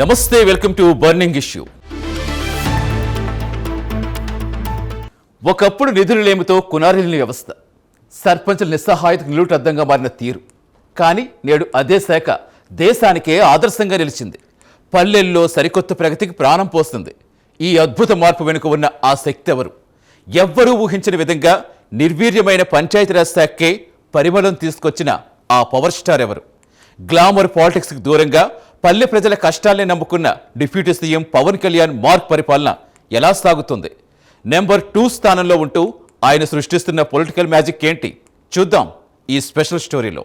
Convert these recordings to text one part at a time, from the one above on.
నమస్తే, welcome to burning issue. ఒకప్పుడు నిధులు లేమితో కునారిల్ని వ్యవస్థ, సర్పంచుల నిస్సహాయతకు నిలుటద్దంగా మారిన తీరు. కానీ నేడు అదే శాఖ దేశానికే ఆదర్శంగా నిలిచింది. పల్లెల్లో సరికొత్త ప్రగతికి ప్రాణం పోస్తుంది. ఈ అద్భుత మార్పు వెనుక ఉన్న ఆ శక్తి ఎవరు? ఎవ్వరూ ఊహించని విధంగా నిర్వీర్యమైన పంచాయతీరాజ్ శాఖకే పరిమళం తీసుకొచ్చిన ఆ పవర్ స్టార్ ఎవరు? గ్లామర్ పాలిటిక్స్కి దూరంగా పల్లె ప్రజల కష్టాల్ని నమ్ముకున్న deputy CM Pawan Kalyan mark పరిపాలన ఎలా సాగుతుంది? నెంబర్ 2 స్థానంలో ఉంటూ ఆయన సృష్టిస్తున్న పొలిటికల్ మ్యాజిక్ ఏంటి? చూద్దాం ఈ స్పెషల్ స్టోరీలో.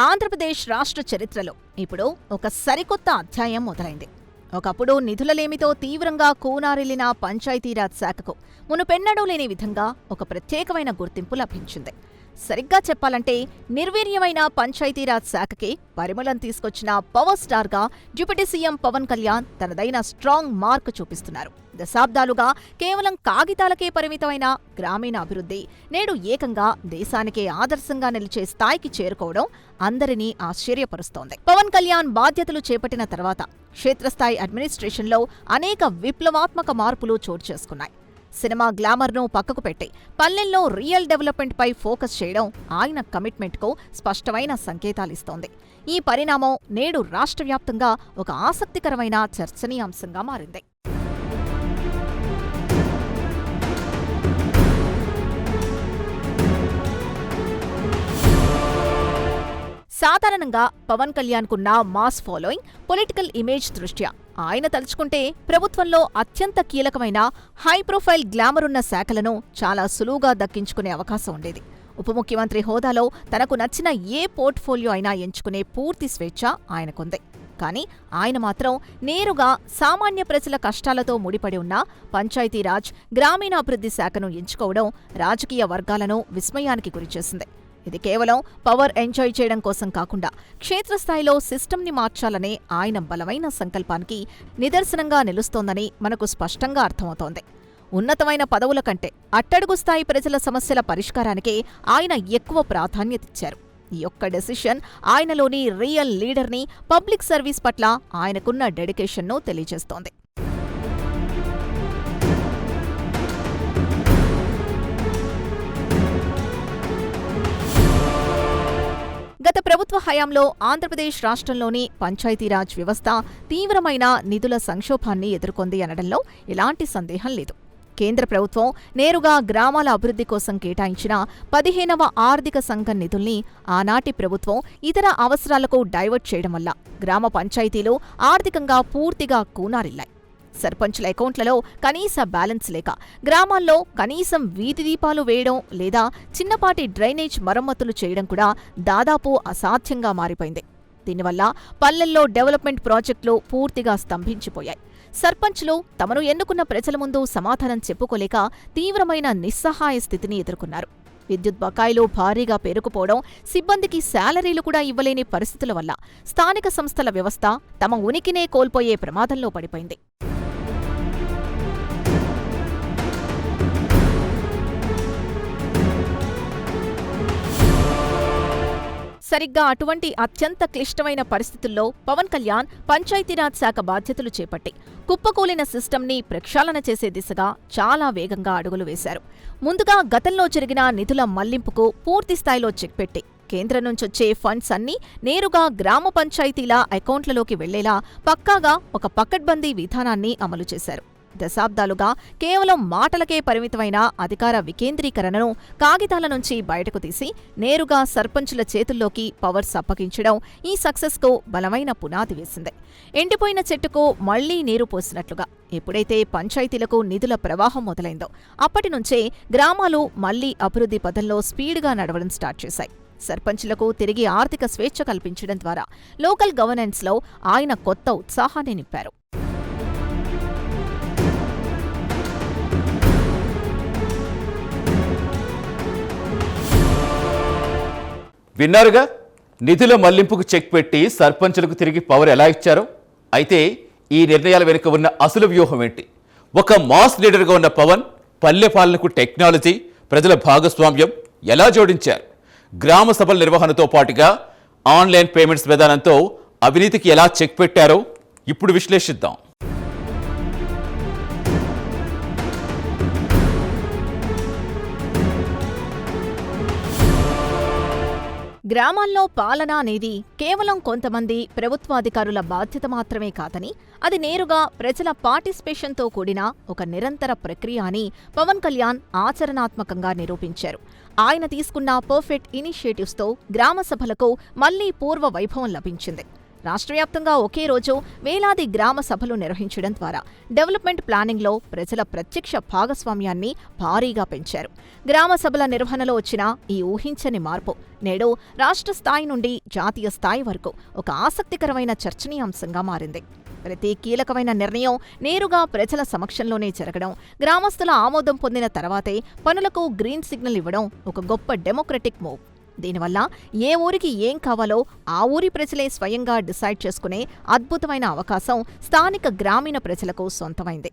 ఆంధ్రప్రదేశ్ రాష్ట్ర చరిత్రలో ఇప్పుడు ఒక సరికొత్త అధ్యాయం మొదలైంది. ఒకప్పుడు నిధులలేమితో తీవ్రంగా కూనారిల్లిన పంచాయతీరాజ్ శాఖకు మునుపెన్నడూ లేని విధంగా ఒక ప్రత్యేకమైన గుర్తింపు లభించింది. సరిగ్గా చెప్పాలంటే నిర్వీర్యమైన పంచాయతీరాజ్ శాఖకి పరిమళం తీసుకొచ్చిన పవర్ స్టార్గా డిప్యూటీ సీఎం పవన్ కళ్యాణ్ తనదైన స్ట్రాంగ్ మార్క్ చూపిస్తున్నారు. దశాబ్దాలుగా కేవలం కాగితాలకే పరిమితమైన గ్రామీణ అభివృద్ధి నేడు ఏకంగా దేశానికే ఆదర్శంగా నిలిచే స్థాయికి చేరుకోవడం అందరినీ ఆశ్చర్యపరుస్తోంది. పవన్ కళ్యాణ్ బాధ్యతలు చేపట్టిన తర్వాత క్షేత్రస్థాయి అడ్మినిస్ట్రేషన్లో అనేక విప్లవాత్మక మార్పులు చోటు చేసుకున్నాయి. సినిమా గ్లామర్ను పక్కకు పెట్టి పల్లెల్లో రియల్ డెవలప్మెంట్పై ఫోకస్ చేయడం ఆయన కమిట్మెంట్కు స్పష్టమైన సంకేతాలిస్తోంది. ఈ పరిణామం నేడు రాష్ట్ర వ్యాప్తంగా ఒక ఆసక్తికరమైన చర్చనీయాంశంగా మారింది. సాధారణంగా పవన్ కళ్యాణ్కున్న మాస్ ఫాలోయింగ్, పొలిటికల్ ఇమేజ్ దృష్ట్యా ఆయన తలుచుకుంటే ప్రభుత్వంలో అత్యంత కీలకమైన హై ప్రొఫైల్ గ్లామర్ ఉన్న శాఖలను చాలా సులువుగా దక్కించుకునే అవకాశం ఉండేది. ఉప ముఖ్యమంత్రి హోదాలో తనకు నచ్చిన ఏ పోర్ట్ఫోలియో అయినా ఎంచుకునే పూర్తి స్వేచ్ఛ ఆయనకుంది. కానీ ఆయన మాత్రం నేరుగా సామాన్య ప్రజల కష్టాలతో ముడిపడి ఉన్న పంచాయతీరాజ్, గ్రామీణాభివృద్ధి శాఖను ఎంచుకోవడం రాజకీయ వర్గాలను విస్మయానికి గురిచేసింది. ఇది కేవలం పవర్ ఎంజాయ్ చేయడం కోసం కాకుండా క్షేత్రస్థాయిలో సిస్టమ్ని మార్చాలనే ఆయన బలమైన సంకల్పానికి నిదర్శనంగా నిలుస్తోందని మనకు స్పష్టంగా అర్థమవుతోంది. ఉన్నతమైన పదవుల కంటే అట్టడుగు స్థాయి ప్రజల సమస్యల పరిష్కారానికే ఆయన ఎక్కువ ప్రాధాన్యతిచ్చారు. ఈ ఒక్క డెసిషన్ ఆయనలోని రియల్ లీడర్ని, పబ్లిక్ సర్వీస్ పట్ల ఆయనకున్న డెడికేషన్ను తెలియజేస్తోంది. గత ప్రభుత్వ హయాంలో ఆంధ్రప్రదేశ్ రాష్ట్రంలోని పంచాయతీరాజ్ వ్యవస్థ తీవ్రమైన నిధుల సంక్షోభాన్ని ఎదుర్కొంది అనడంలో ఎలాంటి సందేహం లేదు. కేంద్ర ప్రభుత్వం నేరుగా గ్రామాల అభివృద్ధి కోసం కేటాయించిన 15వ ఆర్థిక సంఘం నిధుల్ని ఆనాటి ప్రభుత్వం ఇతర అవసరాలకు డైవర్ట్ చేయడం వల్ల గ్రామ పంచాయతీలు ఆర్థికంగా పూర్తిగా కూనారిల్లాయి. సర్పంచుల అకౌంట్లలో కనీస బ్యాలెన్స్ లేక గ్రామాల్లో కనీసం వీధి దీపాలు వేయడం లేదా చిన్నపాటి డ్రైనేజ్ మరమ్మతులు చేయడం కూడా దాదాపు అసాధ్యంగా మారిపోయింది. దీనివల్ల పల్లెల్లో డెవలప్మెంట్ ప్రాజెక్టులు పూర్తిగా స్తంభించిపోయాయి. సర్పంచులు తమను ఎన్నుకున్న ప్రజల ముందు సమాధానం చెప్పుకోలేక తీవ్రమైన నిస్సహాయ స్థితిని ఎదుర్కొన్నారు. విద్యుత్ బకాయిలు భారీగా పేరుకుపోవడం, సిబ్బందికి శాలరీలు కూడా ఇవ్వలేని పరిస్థితుల వల్ల స్థానిక సంస్థల వ్యవస్థ తమ ఉనికినే కోల్పోయే ప్రమాదంలో పడిపోయింది. సరిగ్గా అటువంటి అత్యంత క్లిష్టమైన పరిస్థితుల్లో పవన్ కళ్యాణ్ పంచాయతీరాజ్ శాఖ బాధ్యతలు చేపట్టి కుప్పకూలిన సిస్టమ్ని ప్రక్షాళన చేసే దిశగా చాలా వేగంగా అడుగులు వేశారు. ముందుగా గతంలో జరిగిన నిధుల మళ్లింపుకు పూర్తిస్థాయిలో చెక్ పెట్టి కేంద్రం నుంచొచ్చే ఫండ్స్ అన్నీ నేరుగా గ్రామ పంచాయతీల అకౌంట్లలోకి వెళ్లేలా పక్కాగా ఒక పకడ్బందీ విధానాన్ని అమలు చేశారు. దశాబ్దాలుగా కేవలం మాటలకే పరిమితమైన అధికార వికేంద్రీకరణను కాగితాల నుంచి బయటకు తీసి నేరుగా సర్పంచుల చేతుల్లోకి పవర్స్ అప్పగించడం ఈ సక్సెస్కు బలమైన పునాది వేసింది. ఎండిపోయిన చెట్టుకు మళ్లీ నీరు పోసినట్లుగా ఎప్పుడైతే పంచాయతీలకు నిధుల ప్రవాహం మొదలైందో అప్పటినుంచే గ్రామాలు మళ్లీ అభివృద్ధి పథంలో స్పీడ్గా నడవడం స్టార్ట్ చేశాయి. సర్పంచులకు తిరిగి ఆర్థిక స్వేచ్ఛ కల్పించడం ద్వారా లోకల్ గవర్నెన్స్లో ఆయన కొత్త ఉత్సాహాన్ని నింపారు. విన్నారుగా, నిధుల మళ్లింపుకు చెక్ పెట్టి సర్పంచులకు తిరిగి పవర్ ఎలా ఇచ్చారో. అయితే ఈ నిర్ణయాల వెనుక ఉన్న అసలు వ్యూహం ఏంటి? ఒక మాస్ లీడర్గా ఉన్న పవన్ పల్లె పాలనకు టెక్నాలజీ, ప్రజల భాగస్వామ్యం ఎలా జోడించారు? గ్రామ సభల నిర్వహణతో పాటుగా ఆన్లైన్ పేమెంట్స్ విధానంతో అవినీతికి ఎలా చెక్ పెట్టారో ఇప్పుడు విశ్లేషిద్దాం. గ్రామాల్లో పాలన అనేది కేవలం కొంతమంది ప్రభుత్వాధికారుల బాధ్యత మాత్రమే కాదని, అది నేరుగా ప్రజల పార్టిసిపేషన్తో కూడిన ఒక నిరంతర ప్రక్రియ అని పవన్ కళ్యాణ్ ఆచరణాత్మకంగా నిరూపించారు. ఆయన తీసుకున్న పర్ఫెక్ట్ ఇనిషియేటివ్స్తో గ్రామ సభలకు మళ్లీ పూర్వ వైభవం లభించింది. రాష్ట్రవ్యాప్తంగా ఒకే రోజు వేలాది గ్రామ సభలు నిర్వహించడం ద్వారా డెవలప్మెంట్ ప్లానింగ్లో ప్రజల ప్రత్యక్ష భాగస్వామ్యాన్ని భారీగా పెంచారు. గ్రామ సభల నిర్వహణలో వచ్చిన ఈ ఊహించని మార్పు నేడు రాష్ట్ర స్థాయి నుండి జాతీయ స్థాయి వరకు ఒక ఆసక్తికరమైన చర్చనీయాంశంగా మారింది. ప్రతి కీలకమైన నిర్ణయం నేరుగా ప్రజల సమక్షంలోనే జరగడం, గ్రామస్తుల ఆమోదం పొందిన తర్వాతే పనులకు గ్రీన్ సిగ్నల్ ఇవ్వడం ఒక గొప్ప డెమోక్రటిక్ మూవ్. దీనివల్ల ఏ ఊరికి ఏం కావాలో ఆ ఊరి ప్రజలే స్వయంగా డిసైడ్ చేసుకునే అద్భుతమైన అవకాశం స్థానిక గ్రామీణ ప్రజలకు సొంతమైంది.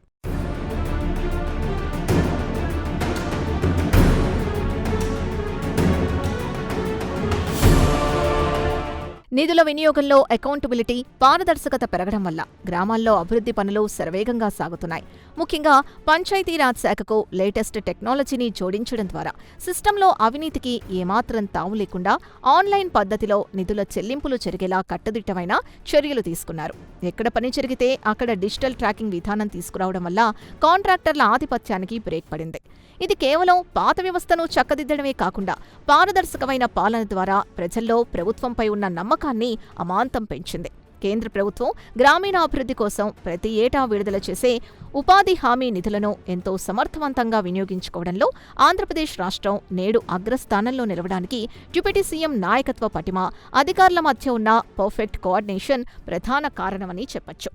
నిధుల వినియోగంలో అకౌంటబిలిటీ, పారదర్శకత పెరగడం వల్ల గ్రామాల్లో అభివృద్ధి పనులు శరవేగంగా సాగుతున్నాయి. ముఖ్యంగా పంచాయతీరాజ్ శాఖకు లేటెస్ట్ టెక్నాలజీని జోడించడం ద్వారా సిస్టంలో అవినీతికి ఏమాత్రం తావు లేకుండా ఆన్లైన్ పద్ధతిలో నిధుల చెల్లింపులు జరిగేలా కట్టుదిట్టమైన చర్యలు తీసుకున్నారు. ఎక్కడ పని జరిగితే అక్కడ డిజిటల్ ట్రాకింగ్ విధానం తీసుకురావడం వల్ల కాంట్రాక్టర్ల ఆధిపత్యానికి బ్రేక్ పడింది. ఇది కేవలం పాత వ్యవస్థను చక్కదిద్దడమే కాకుండా పారదర్శకమైన పాలన ద్వారా ప్రజల్లో ప్రభుత్వంపై ఉన్న నమ్మకాన్ని అమాంతం పెంచింది. కేంద్ర ప్రభుత్వం గ్రామీణాభివృద్ధి కోసం ప్రతి ఏటా విడుదల చేసే ఉపాధి హామీ నిధులను ఎంతో సమర్థవంతంగా వినియోగించుకోవడంలో ఆంధ్రప్రదేశ్ రాష్ట్రం నేడు అగ్రస్థానంలో నిలవడానికి డిప్యూటీ సీఎం నాయకత్వ పటిమ, అధికారుల మధ్య ఉన్న పర్ఫెక్ట్ కోఆర్డినేషన్ ప్రధాన కారణమని చెప్పొచ్చు.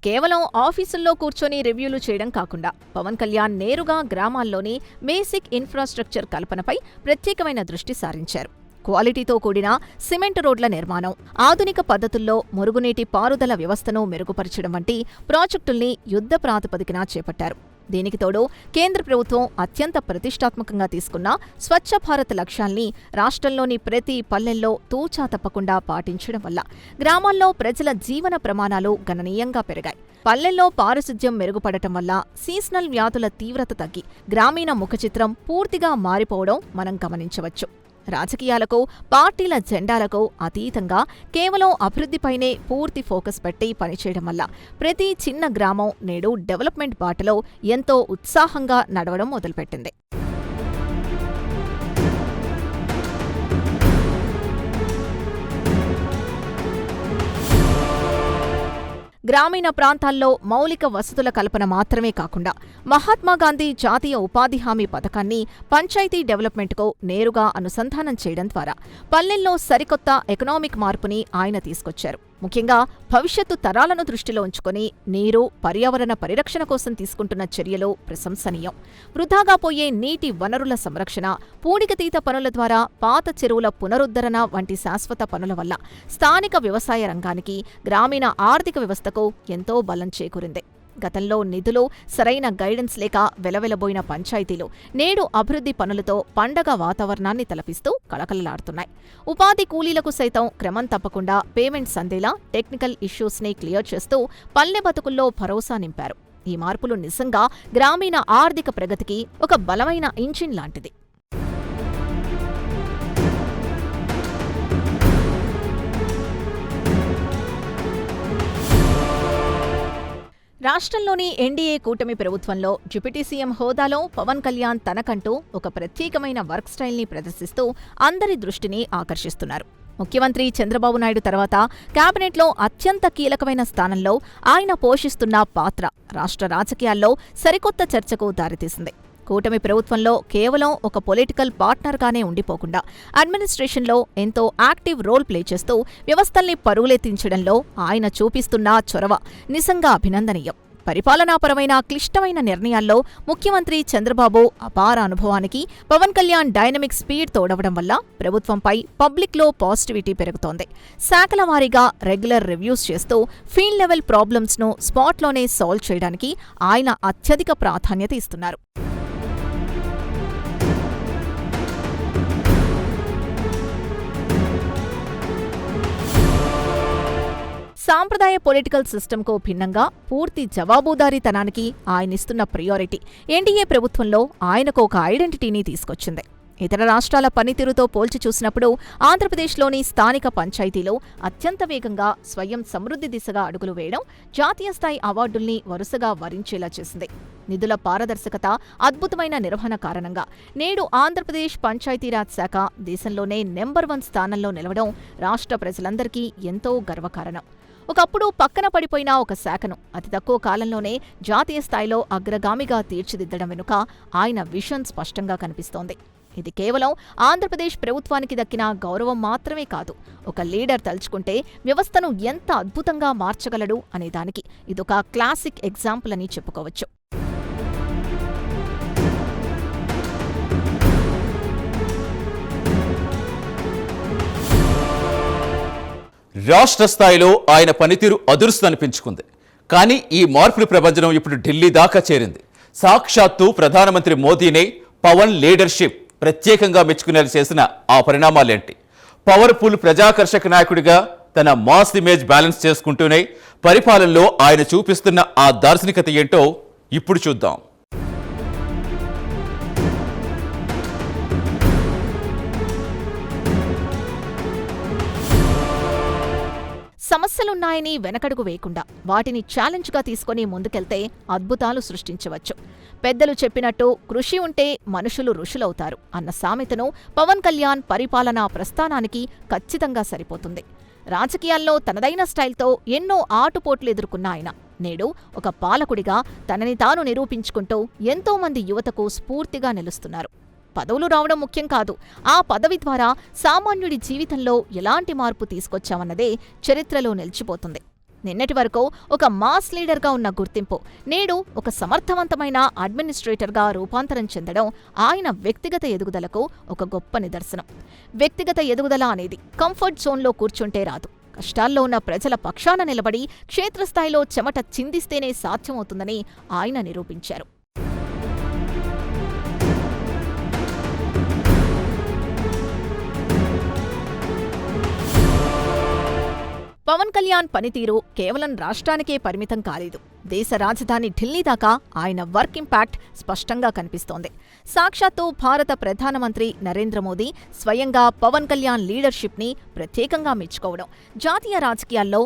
కేవలం ఆఫీసుల్లో కూర్చొని రివ్యూలు చేయడం కాకుండా పవన్ కళ్యాణ్ నేరుగా గ్రామాల్లోని బేసిక్ ఇన్ఫ్రాస్ట్రక్చర్ కల్పనపై ప్రత్యేకమైన దృష్టి సారించారు. క్వాలిటీతో కూడిన సిమెంట్ రోడ్ల నిర్మాణం, ఆధునిక పద్ధతుల్లో మురుగునీటి పారుదల వ్యవస్థను మెరుగుపరచడం వంటి ప్రాజెక్టుల్ని యుద్ధ ప్రాతిపదికన చేపట్టారు. దీనికి తోడు కేంద్ర ప్రభుత్వం అత్యంత ప్రతిష్టాత్మకంగా తీసుకున్న స్వచ్ఛ భారత్ లక్ష్యాల్ని రాష్ట్రంలోని ప్రతి పల్లెల్లో తూచా తప్పకుండా పాటించడం వల్ల గ్రామాల్లో ప్రజల జీవన ప్రమాణాలు గణనీయంగా పెరిగాయి. పల్లెల్లో పారిశుధ్యం మెరుగుపడటం వల్ల సీజనల్ వ్యాధుల తీవ్రత తగ్గి గ్రామీణ ముఖచిత్రం పూర్తిగా మారిపోవడం మనం గమనించవచ్చు. రాజకీయాలకు, పార్టీల జెండాలకు అతీతంగా కేవలం అభివృద్ధిపైనే పూర్తి ఫోకస్ పెట్టి పనిచేయడం వల్ల ప్రతి చిన్న గ్రామం నేడు డెవలప్మెంట్ బాటలో ఎంతో ఉత్సాహంగా నడవడం మొదలుపెట్టింది. గ్రామీణ ప్రాంతాల్లో మౌలిక వసతుల కల్పన మాత్రమే కాకుండా మహాత్మాగాంధీ జాతీయ ఉపాధి హామీ పథకాన్ని పంచాయతీ డెవలప్మెంట్కు నేరుగా అనుసంధానం చేయడం ద్వారా పల్లెల్లో సరికొత్త ఎకనామిక్ మార్పుని ఆయన తీసుకొచ్చారు. ముఖ్యంగా భవిష్యత్తు తరాలను దృష్టిలో ఉంచుకొని నీరు, పర్యావరణ పరిరక్షణ కోసం తీసుకుంటున్న చర్యలు ప్రశంసనీయం. వృధాగా పోయే నీటి వనరుల సంరక్షణ, పూడికతీత పనుల ద్వారా పాత చెరువుల పునరుద్ధరణ వంటి శాశ్వత పనుల వల్ల స్థానిక వ్యవసాయ రంగానికి, గ్రామీణ ఆర్థిక వ్యవస్థకు ఎంతో బలం చేకూరింది. గతంలో నిధులు, సరైన గైడెన్స్ లేక వెలవెలబోయిన పంచాయతీలు నేడు అభివృద్ధి పనులతో పండగ వాతావరణాన్ని తలపిస్తూ కళకళలాడుతున్నాయి. ఉపాధి కూలీలకు సైతం క్రమం తప్పకుండా పేమెంట్స్ అందేలా టెక్నికల్ ఇష్యూస్ని క్లియర్ చేస్తూ పల్లె బతుకుల్లో భరోసా నింపారు. ఈ మార్పులు నిజంగా గ్రామీణ ఆర్థిక ప్రగతికి ఒక బలమైన ఇంజిన్ లాంటిది. రాష్ట్రంలోని ఎన్డీఏ కూటమి ప్రభుత్వంలో డిప్యూటీ సీఎం హోదాలో పవన్ కళ్యాణ్ తనకంటూ ఒక ప్రత్యేకమైన వర్క్ స్టైల్ని ప్రదర్శిస్తూ అందరి దృష్టిని ఆకర్షిస్తున్నారు. ముఖ్యమంత్రి చంద్రబాబు నాయుడు తర్వాత కేబినెట్లో అత్యంత కీలకమైన స్థానంలో ఆయన పోషిస్తున్న పాత్ర రాష్ట్ర రాజకీయాల్లో సరికొత్త చర్చకు దారితీసింది. కూటమి ప్రభుత్వంలో కేవలం ఒక పొలిటికల్ పార్ట్నర్గానే ఉండిపోకుండా అడ్మినిస్ట్రేషన్లో ఎంతో యాక్టివ్ రోల్ ప్లే చేస్తూ వ్యవస్థల్ని పరుగులెత్తించడంలో ఆయన చూపిస్తున్న చొరవ నిజంగా అభినందనీయం. పరిపాలనాపరమైన క్లిష్టమైన నిర్ణయాల్లో ముఖ్యమంత్రి చంద్రబాబు అపార అనుభవానికి పవన్ కళ్యాణ్ డైనమిక్ స్పీడ్ తోడవడం వల్ల ప్రభుత్వంపై పబ్లిక్లో పాజిటివిటీ పెరుగుతోంది. శాఖల వారీగా రెగ్యులర్ రివ్యూస్ చేస్తూ ఫీల్డ్ లెవెల్ ప్రాబ్లమ్స్ను స్పాట్లోనే సాల్వ్ చేయడానికి ఆయన అత్యధిక ప్రాధాన్యత ఇస్తున్నారు. సాంప్రదాయ పొలిటికల్ సిస్టమ్కు భిన్నంగా పూర్తి జవాబుదారీతనానికి ఆయనిస్తున్న ప్రియారిటీ ఎన్డీఏ ప్రభుత్వంలో ఆయనకు ఒక ఐడెంటిటీని తీసుకొచ్చింది. ఇతర రాష్ట్రాల పనితీరుతో పోల్చి చూసినప్పుడు ఆంధ్రప్రదేశ్లోని స్థానిక పంచాయతీలో అత్యంత వేగంగా స్వయం సమృద్ధి దిశగా అడుగులు వేయడం జాతీయ స్థాయి అవార్డుల్ని వరుసగా వరించేలా చేసింది. నిధుల పారదర్శకత, అద్భుతమైన నిర్వహణ కారణంగా నేడు ఆంధ్రప్రదేశ్ పంచాయతీరాజ్ శాఖ దేశంలోనే నెంబర్ 1 స్థానంలో నిలవడం రాష్ట్ర ప్రజలందరికీ ఎంతో గర్వకారణం. ఒకప్పుడు పక్కన పడిపోయిన ఒక శాఖను అతి తక్కువ కాలంలోనే జాతీయ స్థాయిలో అగ్రగామిగా తీర్చిదిద్దడం వెనుక ఆయన విజన్ స్పష్టంగా కనిపిస్తోంది. ఇది కేవలం ఆంధ్రప్రదేశ్ ప్రభుత్వానికి దక్కిన గౌరవం మాత్రమే కాదు, ఒక లీడర్ తలుచుకుంటే వ్యవస్థను ఎంత అద్భుతంగా మార్చగలడు అనే దానికి ఇదొక క్లాసిక్ ఎగ్జాంపుల్ అని చెప్పుకోవచ్చు. రాష్ట్ర స్థాయిలో ఆయన పనితీరు అదురుస్తుందనిపించుకుంది. కానీ ఈ మార్పుల ప్రభంజనం ఇప్పుడు ఢిల్లీ దాకా చేరింది. సాక్షాత్తు ప్రధానమంత్రి మోదీనే పవన్ లీడర్షిప్ ప్రత్యేకంగా మెచ్చుకునేలా చేసిన ఆ పరిణామాలేంటి? పవర్ఫుల్ ప్రజాకర్షక నాయకుడిగా తన మాస్ ఇమేజ్ బ్యాలెన్స్ చేసుకుంటూనే పరిపాలనలో ఆయన చూపిస్తున్న ఆ దార్శనికత ఏంటో ఇప్పుడు చూద్దాం. సమస్యలున్నాయని వెనకడుగు వేయకుండా వాటిని ఛాలెంజ్గా తీసుకుని ముందుకెళ్తే అద్భుతాలు సృష్టించవచ్చు. పెద్దలు చెప్పినట్టు కృషి ఉంటే మనుషులు ఋషులవుతారు అన్న సామెతను పవన్ కళ్యాణ్ పరిపాలనా ప్రస్థానానికి ఖచ్చితంగా సరిపోతుంది. రాజకీయాల్లో తనదైన స్టైల్తో ఎన్నో ఆటుపోట్లు ఎదుర్కొన్న ఆయన నేడు ఒక పాలకుడిగా తనని తాను నిరూపించుకుంటూ ఎంతోమంది యువతకు స్ఫూర్తిగా నిలుస్తున్నారు. పదవులు రావడం ముఖ్యం కాదు, ఆ పదవి ద్వారా సామాన్యుడి జీవితంలో ఎలాంటి మార్పు తీసుకొచ్చామన్నదే చరిత్రలో నిలిచిపోతుంది. నిన్నటి వరకు ఒక మాస్ లీడర్గా ఉన్న గుర్తింపు నేడు ఒక సమర్థవంతమైన అడ్మినిస్ట్రేటర్గా రూపాంతరం చెందడం ఆయన వ్యక్తిగత ఎదుగుదలకు ఒక గొప్ప నిదర్శనం. వ్యక్తిగత ఎదుగుదల అనేది కంఫర్ట్ జోన్లో కూర్చుంటే రాదు. కష్టాల్లో ఉన్న ప్రజల పక్షాన నిలబడి క్షేత్రస్థాయిలో చెమట చిందిస్తేనే సాధ్యమవుతుందని ఆయన నిరూపించారు. పవన్ కళ్యాణ్ పనితీరు కేవలం రాష్ట్రానికే పరిమితం కాలేదు. దేశ రాజధాని ఢిల్లీ దాకా ఆయన వర్క్ ఇంపాక్ట్ స్పష్టంగా కనిపిస్తోంది. సాక్షాత్తు భారత ప్రధానమంత్రి నరేంద్ర మోదీ స్వయంగా పవన్ కళ్యాణ్ లీడర్షిప్ని ప్రత్యేకంగా మెచ్చుకోవడం జాతీయ రాజకీయాల్లో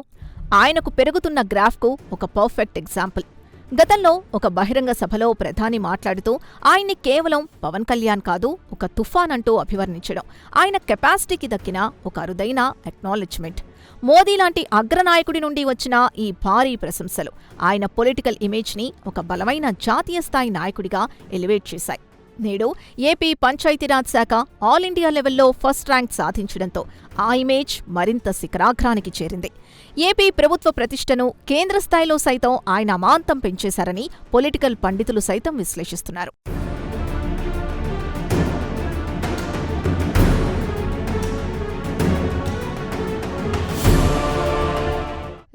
ఆయనకు పెరుగుతున్న గ్రాఫ్కు ఒక పర్ఫెక్ట్ ఎగ్జాంపుల్. గతంలో ఒక బహిరంగ సభలో ప్రధాని మాట్లాడుతూ ఆయన్ని కేవలం పవన్ కళ్యాణ్ కాదు, ఒక తుఫాన్ అంటూ అభివర్ణించడం ఆయన కెపాసిటీకి దక్కిన ఒక అరుదైన అక్నాలెడ్జ్మెంట్. మోదీ లాంటి అగ్రనాయకుడి నుండి వచ్చిన ఈ భారీ ప్రశంసలు ఆయన పొలిటికల్ ఇమేజ్ని ఒక బలమైన జాతీయ స్థాయి నాయకుడిగా ఎలివేట్ చేశాయి. నేడు ఏపీ పంచాయతీరాజ్ శాఖ ఆల్ ఇండియా లెవెల్లో ఫస్ట్ ర్యాంక్ సాధించడంతో ఆ ఇమేజ్ మరింత శిఖరాగ్రానికి చేరింది. ఏపీ ప్రభుత్వ ప్రతిష్టను కేంద్ర స్థాయిలో సైతం ఆయన అమాంతం పెంచేశారని పొలిటికల్ పండితులు సైతం విశ్లేషిస్తున్నారు.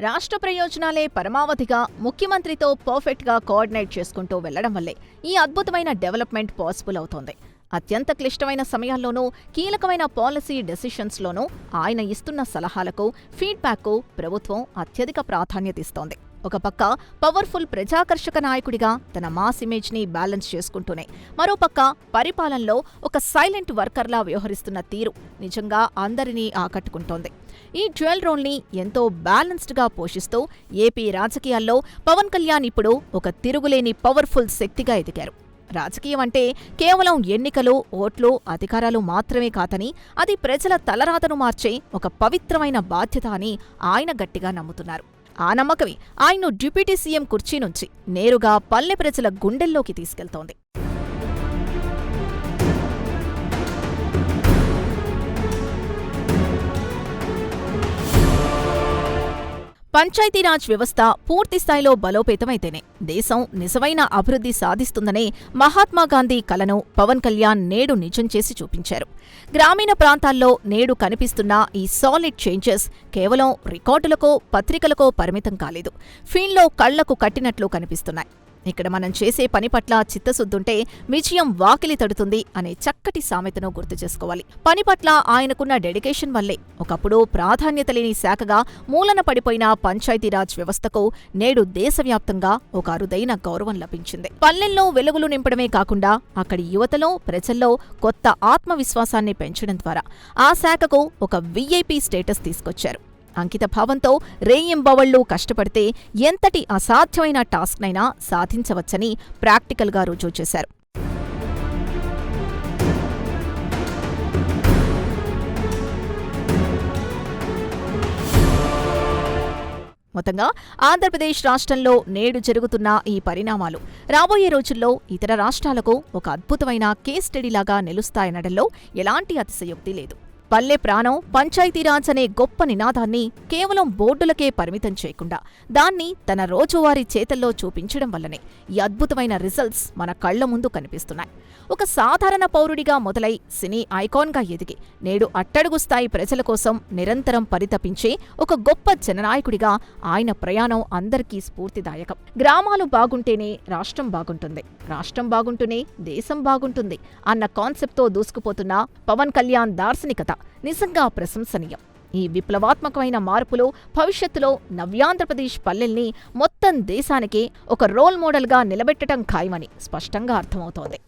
రాష్ట్ర ప్రయోజనాలే పరమావధిగా ముఖ్యమంత్రితో పర్ఫెక్ట్గా కోఆర్డినేట్ చేసుకుంటూ వెళ్లడం వల్లే ఈ అద్భుతమైన డెవలప్మెంట్ పాసిబుల్ అవుతోంది. అత్యంత క్లిష్టమైన సమయాల్లోనూ కీలకమైన పాలసీ డెసిషన్స్లోనూ ఆయన ఇస్తున్న సలహాలకు, ఫీడ్బ్యాక్కు ప్రభుత్వం అత్యధిక ప్రాధాన్యత ఇస్తోంది. ఒక పక్క పవర్ఫుల్ ప్రజాకర్షక నాయకుడిగా తన మాస్ ఇమేజ్ని బ్యాలెన్స్ చేసుకుంటూనే మరోపక్క పరిపాలనలో ఒక సైలెంట్ వర్కర్లా వ్యవహరిస్తున్న తీరు నిజంగా అందరినీ ఆకట్టుకుంటోంది. ఈ డ్యూయల్ రోల్ని ఎంతో బ్యాలెన్స్డ్గా పోషిస్తూ ఏపీ రాజకీయాల్లో పవన్ కళ్యాణ్ ఇప్పుడు ఒక తిరుగులేని పవర్ఫుల్ శక్తిగా ఎదిగారు. రాజకీయం అంటే కేవలం ఎన్నికలు, ఓట్లు, అధికారాలు మాత్రమే కాదని అది ప్రజల తలరాతను మార్చే ఒక పవిత్రమైన బాధ్యత అని ఆయన గట్టిగా నమ్ముతున్నారు. ఆ నమ్మకమే ఆయన్ను డిప్యూటీ సీఎం కుర్చీ నుంచి నేరుగా పల్లె ప్రజల గుండెల్లోకి తీసుకెళ్తోంది. పంచాయతీరాజ్ వ్యవస్థ పూర్తిస్థాయిలో బలోపేతమైతేనే దేశం నిజమైన అభివృద్ధి సాధిస్తుందనే మహాత్మాగాంధీ కలను పవన్ కళ్యాణ్ నేడు నిజం చేసి చూపించారు. గ్రామీణ ప్రాంతాల్లో నేడు కనిపిస్తున్న ఈ సాలిడ్ చేంజెస్ కేవలం రికార్డులకో పత్రికలకో పరిమితం కాలేదు, ఫీల్డ్లో కళ్లకు కట్టినట్లు కనిపిస్తున్నాయి. ఇక్కడ మనం చేసే పని పట్ల చిత్తశుద్ధుంటే విజయం వాకిలి తడుతుంది అనే చక్కటి సామెతను గుర్తు చేసుకోవాలి. పని పట్ల ఆయనకున్న డెడికేషన్ వల్లే ఒకప్పుడు ప్రాధాన్యత లేని శాఖగా మూలన పడిపోయిన పంచాయతీరాజ్ వ్యవస్థకు నేడు దేశవ్యాప్తంగా ఒక అరుదైన గౌరవం లభించింది. పల్లెల్లో వెలుగులు నింపడమే కాకుండా అక్కడి యువతలో, ప్రజల్లో కొత్త ఆత్మవిశ్వాసాన్ని పెంచడం ద్వారా ఆ శాఖకు ఒక వీఐపీ స్టేటస్ తీసుకొచ్చారు. అంకిత భావంతో రేయింబవళ్లు కష్టపడితే ఎంతటి అసాధ్యమైన టాస్క్నైనా సాధించవచ్చని ప్రాక్టికల్గా రుజువు చేశారు. మొత్తంగా ఆంధ్రప్రదేశ్ రాష్ట్రంలో నేడు జరుగుతున్న ఈ పరిణామాలు రాబోయే రోజుల్లో ఇతర రాష్ట్రాలకు ఒక అద్భుతమైన కేస్ స్టడీలాగా నిలుస్తాయనడంలో ఎలాంటి అతిశయోక్తి లేదు. పల్లె ప్రాణం పంచాయతీరాజ్ అనే గొప్ప నినాదాన్ని కేవలం బోర్డులకే పరిమితం చేయకుండా దాన్ని తన రోజువారీ చేతల్లో చూపించడం వల్లనే ఈ అద్భుతమైన రిజల్ట్స్ మన కళ్ల ముందు కనిపిస్తున్నాయి. ఒక సాధారణ పౌరుడిగా మొదలై సినీ ఐకాన్గా ఎదిగి నేడు అట్టడుగు స్థాయి ప్రజల కోసం నిరంతరం పరితపించే ఒక గొప్ప జననాయకుడిగా ఆయన ప్రయాణం అందరికీ స్ఫూర్తిదాయకం. గ్రామాలు బాగుంటేనే రాష్ట్రం బాగుంటుంది, రాష్ట్రం బాగుంటూనే దేశం బాగుంటుంది అన్న కాన్సెప్ట్తో దూసుకుపోతున్న పవన్ కళ్యాణ్ దార్శనికత నిజంగా ప్రశంసనీయం. ఈ విప్లవాత్మకమైన మార్పులు భవిష్యత్తులో నవ్యాంధ్రప్రదేశ్ పల్లెల్ని మొత్తం దేశానికే ఒక రోల్ మోడల్గా నిలబెట్టడం ఖాయమని స్పష్టంగా అర్థమవుతోంది.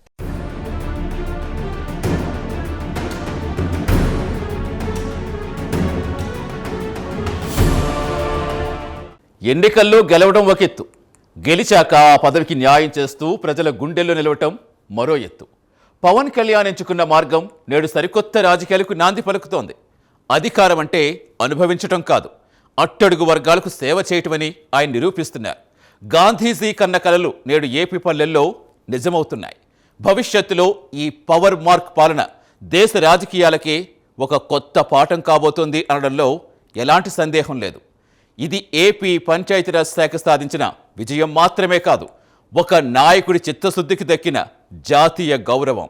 ఎన్నికల్లో గెలవడం ఒక ఎత్తు, గెలిచాక ఆ పదవికి న్యాయం చేస్తూ ప్రజల గుండెల్లో నిలవటం మరో ఎత్తు. పవన్ కళ్యాణ్ ఎంచుకున్న మార్గం నేడు సరికొత్త రాజకీయాలకు నాంది పలుకుతోంది. అధికారం అంటే అనుభవించటం కాదు, అట్టడుగు వర్గాలకు సేవ చేయటమని ఆయన నిరూపిస్తున్నారు. గాంధీజీ కన్న కలలు నేడు ఏపీ పల్లెల్లో నిజమవుతున్నాయి. భవిష్యత్తులో ఈ పవర్ మార్క్ పాలన దేశ రాజకీయాలకే ఒక కొత్త పాఠం కాబోతోంది అనడంలో ఎలాంటి సందేహం లేదు. ఇది ఏపీ పంచాయతీరాజ్ శాఖ సాధించిన విజయం మాత్రమే కాదు, ఒక నాయకుడి చిత్తశుద్ధికి దక్కిన జాతీయ గౌరవం.